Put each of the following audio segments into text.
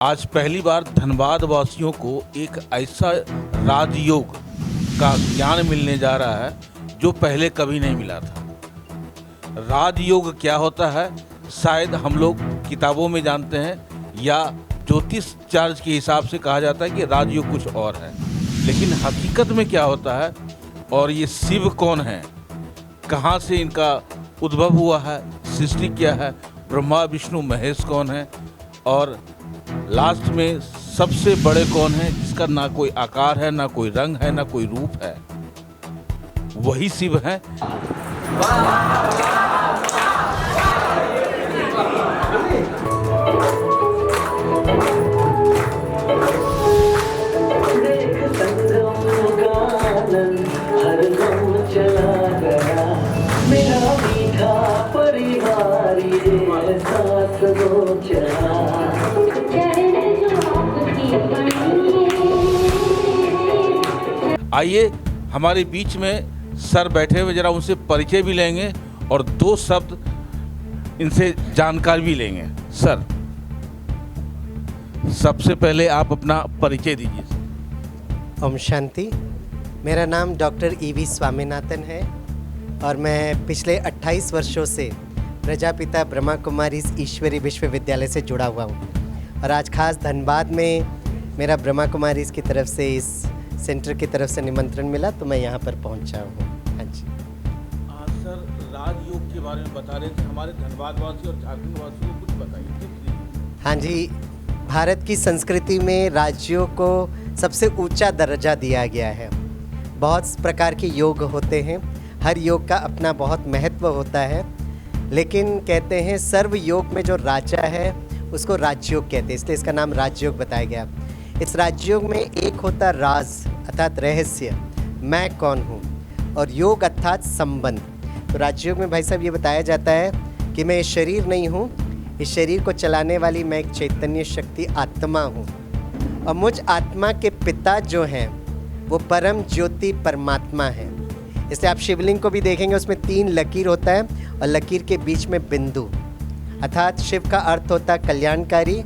आज पहली बार धनबाद वासियों को एक ऐसा राजयोग का ज्ञान मिलने जा रहा है जो पहले कभी नहीं मिला था। राजयोग क्या होता है शायद हम लोग किताबों में जानते हैं या ज्योतिष चार्ज के हिसाब से कहा जाता है कि राजयोग कुछ और है, लेकिन हकीकत में क्या होता है और ये शिव कौन है, कहाँ से इनका उद्भव हुआ है, सृष्टि क्या है, ब्रह्मा विष्णु महेश कौन है और लास्ट में सबसे बड़े कौन है जिसका ना कोई आकार है, ना कोई रंग है, ना कोई रूप है, वही शिव है। आइए हमारे बीच में सर बैठे हुए, जरा उनसे परिचय भी लेंगे और दो शब्द इनसे जानकारी भी लेंगे। सर, सबसे पहले आप अपना परिचय दीजिए। ओम शांति। मेरा नाम डॉक्टर ईवी स्वामीनाथन है और मैं पिछले 28 वर्षों से प्रजापिता ब्रह्मा कुमारी ईश्वरी विश्वविद्यालय से जुड़ा हुआ हूँ और आज खास धनबाद में मेरा ब्रह्मा कुमारी की तरफ से इस सेंटर की तरफ से निमंत्रण मिला तो मैं यहाँ पर पहुँचा हूँ। हाँ जी। सर, राजयोग के बारे में बता रहे थे, हमारे धनबाद वासी और झारखंड वासियों को कुछ बताइए। हाँ जी, भारत की संस्कृति में राजयोग को सबसे ऊंचा दर्जा दिया गया है। बहुत प्रकार के योग होते हैं, हर योग का अपना बहुत महत्व होता है, लेकिन कहते हैं सर्व योग में जो राजा है उसको राजयोग कहते हैं, इसलिए इसका नाम राजयोग बताया गया। इस राजयोग में एक होता राज अर्थात रहस्य, मैं कौन हूँ, और योग अर्थात संबंध। तो राजयोग में भाई साहब ये बताया जाता है कि मैं शरीर नहीं हूँ, इस शरीर को चलाने वाली मैं एक चैतन्य शक्ति आत्मा हूँ और मुझ आत्मा के पिता जो हैं वो परम ज्योति परमात्मा है। इसलिए आप शिवलिंग को भी देखेंगे, उसमें 3 लकीर होता है और लकीर के बीच में बिंदु, अर्थात शिव का अर्थ होता है कल्याणकारी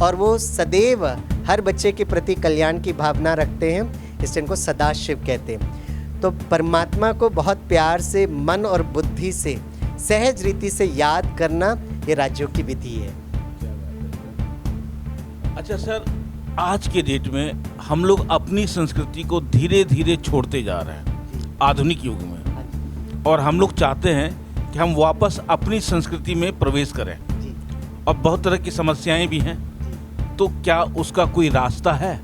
और वो सदैव हर बच्चे के प्रति कल्याण की भावना रखते हैं, इसलिए इनको सदा शिव कहते हैं। तो परमात्मा को बहुत प्यार से मन और बुद्धि से सहज रीति से याद करना ये राजयोग की विधि है। अच्छा सर, आज के डेट में हम लोग अपनी संस्कृति को धीरे धीरे छोड़ते जा रहे हैं आधुनिक युग में, और हम लोग चाहते हैं कि हम वापस अपनी संस्कृति में प्रवेश करें और बहुत तरह की समस्याएं भी हैं, तो क्या उसका कोई रास्ता है?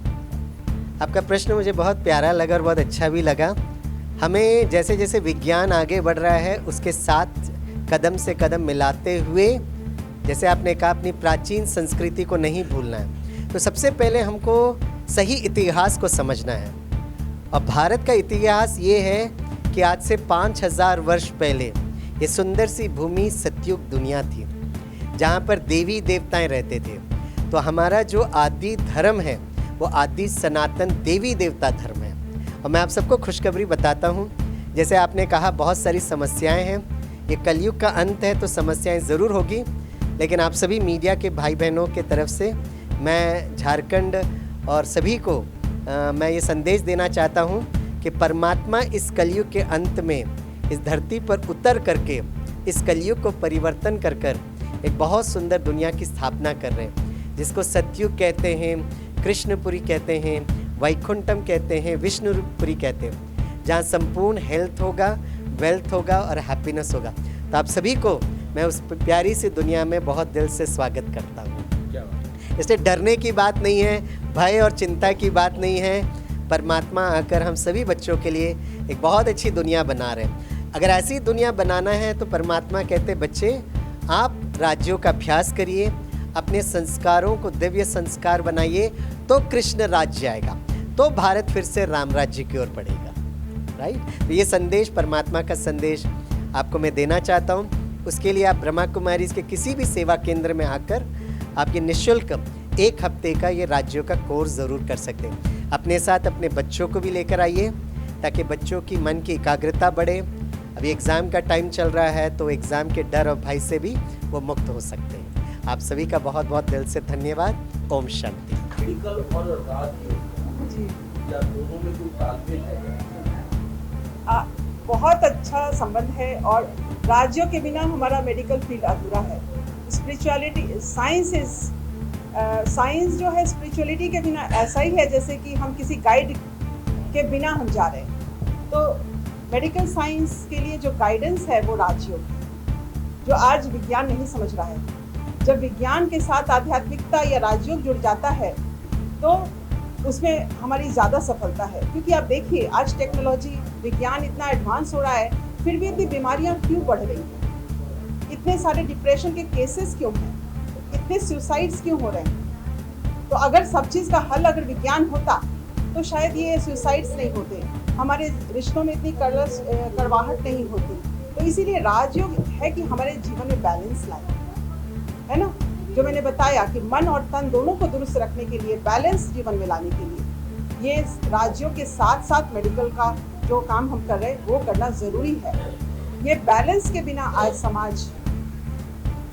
आपका प्रश्न मुझे बहुत प्यारा लगा और बहुत अच्छा भी लगा। हमें जैसे जैसे विज्ञान आगे बढ़ रहा है उसके साथ कदम से कदम मिलाते हुए, जैसे आपने कहा, अपनी प्राचीन संस्कृति को नहीं भूलना है। तो सबसे पहले हमको सही इतिहास को समझना है और भारत का इतिहास ये है कि आज से 5000 वर्ष पहले ये सुंदर सी भूमि सतयुग दुनिया थी जहाँ पर देवी देवताएं रहते थे। तो हमारा जो आदि धर्म है वो आदि सनातन देवी देवता धर्म है। और मैं आप सबको खुशखबरी बताता हूँ, जैसे आपने कहा बहुत सारी समस्याएं हैं, ये कलयुग का अंत है तो समस्याएं ज़रूर होगी, लेकिन आप सभी मीडिया के भाई बहनों के तरफ से मैं झारखंड और सभी को मैं ये संदेश देना चाहता हूँ कि परमात्मा इस कलयुग के अंत में इस धरती पर उतर करके इस कलयुग को परिवर्तन कर एक बहुत सुंदर दुनिया की स्थापना कर रहे हैं, जिसको सतयुग कहते हैं, कृष्णपुरी कहते हैं, वैकुंठम कहते हैं, विष्णुपुरी कहते हैं, जहाँ संपूर्ण हेल्थ होगा, वेल्थ होगा और हैप्पीनेस होगा। तो आप सभी को मैं उस प्यारी सी दुनिया में बहुत दिल से स्वागत करता हूँ। इसलिए डरने की बात नहीं है, भय और चिंता की बात नहीं है। परमात्मा आकर हम सभी बच्चों के लिए एक बहुत अच्छी दुनिया बना रहे हैं। अगर ऐसी दुनिया बनाना है तो परमात्मा कहते बच्चे आप राज्यों का अभ्यास करिए, अपने संस्कारों को दिव्य संस्कार बनाइए, तो कृष्ण राज्य आएगा, तो भारत फिर से राम राज्य की ओर बढ़ेगा। राइट। तो ये संदेश, परमात्मा का संदेश आपको मैं देना चाहता हूँ। उसके लिए आप ब्रह्मा कुमारी के किसी भी सेवा केंद्र में आकर आप ये निःशुल्क 1 हफ्ते का ये राज्यों का कोर्स ज़रूर कर सकते हैं। अपने साथ अपने बच्चों को भी लेकर आइए ताकि बच्चों की मन की एकाग्रता बढ़े। अभी एग्ज़ाम का टाइम चल रहा है तो एग्ज़ाम के डर और भय से भी वो मुक्त हो सकते हैं। आप सभी का बहुत बहुत दिल से धन्यवाद। ओम शांति। मेडिकल और राजयोग जी या दोनों में कोई तालमेल है? बहुत अच्छा संबंध है और राज्यों के बिना हमारा मेडिकल फील्ड अधूरा है। स्पिरिचुअलिटी साइंस जो है स्पिरिचुअलिटी के बिना ऐसा ही है जैसे कि हम किसी गाइड के बिना हम जा रहे हैं। तो मेडिकल साइंस के लिए जो गाइडेंस है वो राजयोग है, जो आज विज्ञान नहीं समझ रहा है। जब विज्ञान के साथ आध्यात्मिकता या राजयोग जुड़ जाता है तो उसमें हमारी ज़्यादा सफलता है। क्योंकि आप देखिए आज टेक्नोलॉजी विज्ञान इतना एडवांस हो रहा है, फिर भी इतनी बीमारियां क्यों बढ़ रही हैं? इतने सारे डिप्रेशन के केसेस क्यों हैं? इतने सुसाइड्स क्यों हो रहे हैं? तो अगर सब चीज़ का हल अगर विज्ञान होता तो शायद ये सुसाइड्स नहीं होते, हमारे रिश्तों में इतनी कड़वाहट नहीं होती। तो इसीलिए राजयोग है कि हमारे जीवन में बैलेंस लाए, है ना। जो मैंने बताया कि मन और तन दोनों को दुरुस्त रखने के लिए, बैलेंस जीवन में लाने के लिए ये राज्यों के साथ साथ मेडिकल का जो काम हम कर रहे हैं वो करना ज़रूरी है। ये बैलेंस के बिना आज समाज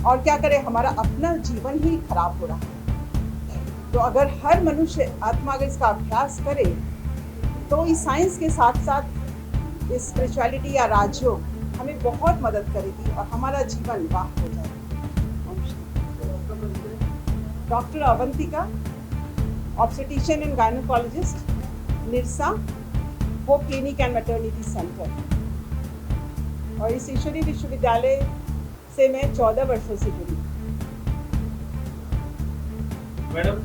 और क्या करे, हमारा अपना जीवन ही खराब हो रहा है। तो अगर हर मनुष्य आत्मा अगर इसका अभ्यास करे तो इस साइंस के साथ साथ इस स्पिरिचुअलिटी या राजयोग हमें बहुत मदद करेगी और हमारा जीवन वाह हो जाएगा। Doctor Avantika, obstetrician and gynaecologist, Nirsa, hope clinic and maternity centre. और इस ईश्वरी विश्वविद्यालय से मैं 14 वर्षों से जुड़ी। मैडम,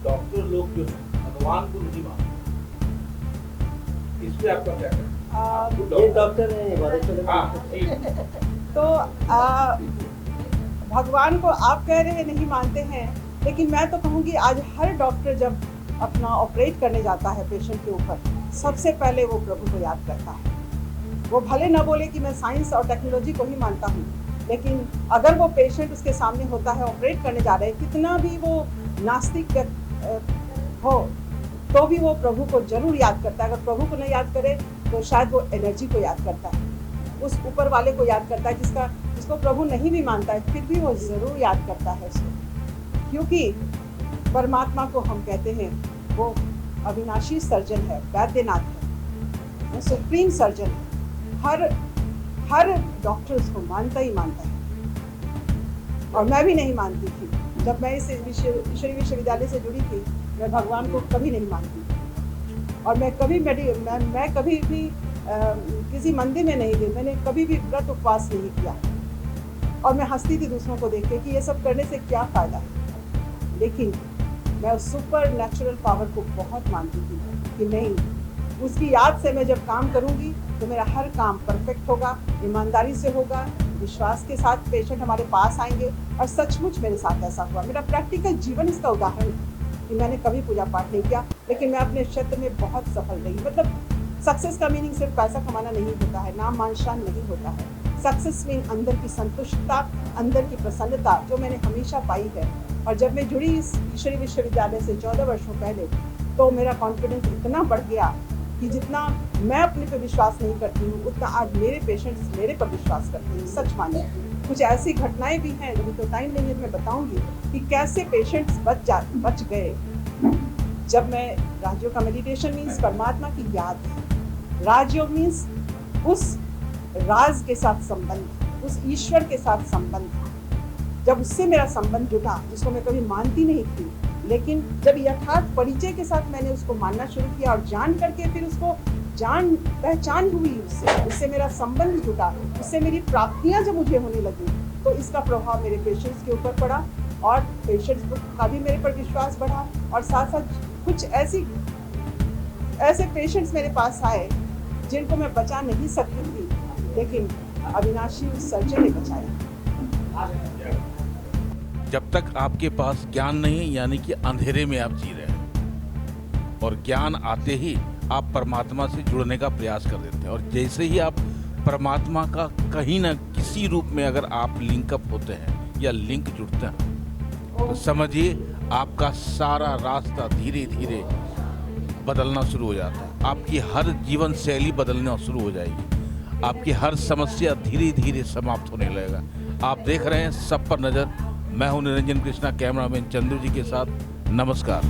डॉक्टर लोग जो हैं भगवान को नहीं मानते, इस पे आपका क्या कहना है? ये डॉक्टर है, हाँ, ठीक। तो भगवान को आप कह रहे हैं नहीं मानते हैं, लेकिन मैं तो कहूँगी आज हर डॉक्टर जब अपना ऑपरेट करने जाता है पेशेंट के ऊपर, सबसे पहले वो प्रभु को याद करता है। वो भले ना बोले कि मैं साइंस और टेक्नोलॉजी को ही मानता हूँ, लेकिन अगर वो पेशेंट उसके सामने होता है, ऑपरेट करने जा रहे हैं, कितना भी वो नास्तिक हो तो भी वो प्रभु को जरूर याद करता है। अगर प्रभु को नहीं याद करे तो शायद वो एनर्जी को याद करता है, उस ऊपर वाले को याद करता है जिसको प्रभु नहीं भी मानता है, फिर भी वो ज़रूर याद करता है उसको। क्योंकि परमात्मा को हम कहते हैं वो अविनाशी सर्जन है, वैद्यनाथ है, वो सुप्रीम सर्जन है। हर डॉक्टर उसको मानता ही मानता है। और मैं भी नहीं मानती थी। जब मैं इस ईश्वरी विश्वविद्यालय से जुड़ी थी, मैं भगवान को कभी नहीं मानती। और मैं कभी मैं कभी भी किसी मंदिर में नहीं गई, मैंने कभी भी व्रत उपवास नहीं किया। और मैं हंसती थी दूसरों को देख के कि ये सब करने से क्या फ़ायदा है। लेकिन मैं उस सुपर नेचुरल पावर को बहुत मानती थी कि नहीं, उसकी याद से मैं जब काम करूंगी तो मेरा हर काम परफेक्ट होगा, ईमानदारी से होगा, विश्वास के साथ पेशेंट हमारे पास आएंगे। और सचमुच मेरे साथ ऐसा हुआ। मेरा प्रैक्टिकल जीवन इसका उदाहरण है कि मैंने कभी पूजा पाठ नहीं किया, लेकिन मैं अपने क्षेत्र में बहुत सफल रही। मतलब सक्सेस का मीनिंग सिर्फ पैसा कमाना नहीं होता है, नाम मान शान नहीं होता है। सक्सेस मीन अंदर की संतुष्टता, अंदर की प्रसन्नता, जो मैंने हमेशा पाई है। और जब मैं जुड़ी इस ईश्वरी विश्वविद्यालय से 14 वर्षों पहले, तो मेरा कॉन्फिडेंस इतना बढ़ गया कि जितना मैं अपने पे विश्वास नहीं करती हूँ, उतना आज मेरे पेशेंट्स मेरे पर विश्वास करते हैं। सच मानिए, कुछ ऐसी घटनाएं भी हैं, अभी तो टाइम नहीं है, मैं बताऊंगी कि कैसे पेशेंट्स बच गए। जब मैं राजयोग का मेडिटेशन मीन्स परमात्मा की याद, राजयोग मीन्स उस राज के साथ संबंध, उस ईश्वर के साथ संबंध। जब उससे मेरा संबंध जुड़ा, जिसको मैं कभी मानती नहीं थी, लेकिन जब यथार्थ परिचय के साथ मैंने उसको मानना शुरू किया और जान करके फिर उसको पहचान हुई, उससे मेरा संबंध जुटा, उससे मेरी प्राप्तियां जब मुझे होने लगी, तो इसका प्रभाव मेरे पेशेंट्स के ऊपर पड़ा और पेशेंट्स का भी मेरे पर विश्वास बढ़ा। और साथ साथ कुछ ऐसे पेशेंट्स मेरे पास आए जिनको मैं बचा नहीं सकती थी, लेकिन अविनाशी उस सर्जन ने बचाया। जब तक आपके पास ज्ञान नहीं है, यानी कि अंधेरे में आप जी रहे हैं, और ज्ञान आते ही आप परमात्मा से जुड़ने का प्रयास कर देते हैं। और जैसे ही आप परमात्मा का कहीं ना किसी रूप में अगर आप लिंकअप होते हैं या लिंक जुड़ते हैं, तो समझिए आपका सारा रास्ता धीरे धीरे बदलना शुरू हो जाता है। आपकी हर जीवन शैली बदलना शुरू हो जाएगी। आपकी हर समस्या धीरे धीरे समाप्त होने लगेगा। आप देख रहे हैं सब पर नज़र। मैं हूं निरंजन कृष्णा, कैमरामैन चंद्रू जी के साथ। नमस्कार।